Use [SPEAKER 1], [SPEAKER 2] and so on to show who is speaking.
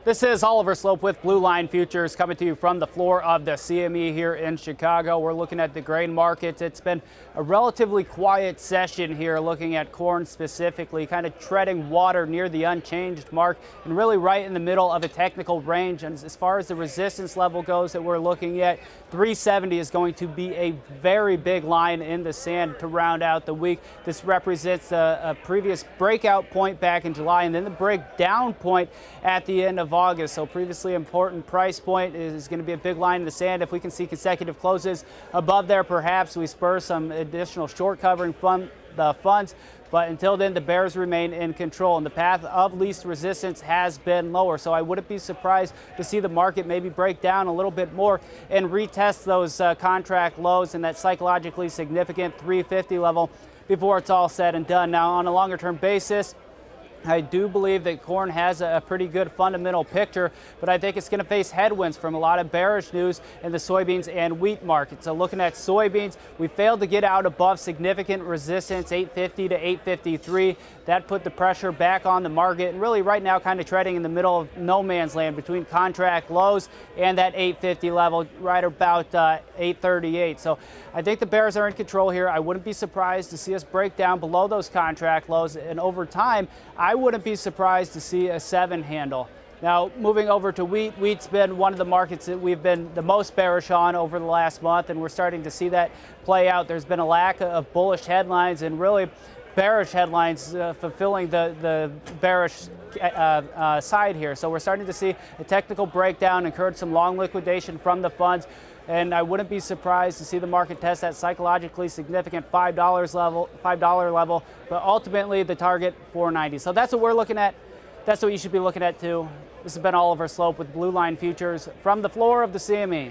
[SPEAKER 1] This is Oliver Slope with Blue Line Futures coming to you from the floor of the CME here in Chicago. We're looking at the grain markets. It's been a relatively quiet session here, looking at corn specifically, kind of treading water near the unchanged mark and really right in the middle of a technical range. And as far as the resistance level goes that we're looking at, 370 is going to be a very big line in the sand to round out the week. This represents a previous breakout point back in July and then the breakdown point at the end of August. So previously important price point is going to be a big line in the sand. If we can see consecutive closes above there, perhaps we spur some additional short covering from the funds. But until then, the bears remain in control, and the path of least resistance has been lower. So I wouldn't be surprised to see the market maybe break down a little bit more and retest those contract lows and that psychologically significant 350 level before it's all said and done. Now, on a longer term basis, I do believe that corn has a pretty good fundamental picture, but I think it's going to face headwinds from a lot of bearish news in the soybeans and wheat market. So looking at soybeans, we failed to get out above significant resistance, 850 to 853. That put the pressure back on the market, and really right now kind of treading in the middle of no man's land between contract lows and that 850 level right about 838. So I think the bears are in control here. I wouldn't be surprised to see us break down below those contract lows, and over time, I wouldn't be surprised to see a 7 handle. Now, moving over to wheat, wheat's been one of the markets that we've been the most bearish on over the last month, and we're starting to see that play out. There's been a lack of bullish headlines and really bearish headlines fulfilling the bearish side here. So we're starting to see a technical breakdown, encourage some long liquidation from the funds. And I wouldn't be surprised to see the market test that psychologically significant $5 level, but ultimately the target $4.90. So that's what we're looking at. That's what you should be looking at too. This has been Oliver Slope with Blue Line Futures from the floor of the CME.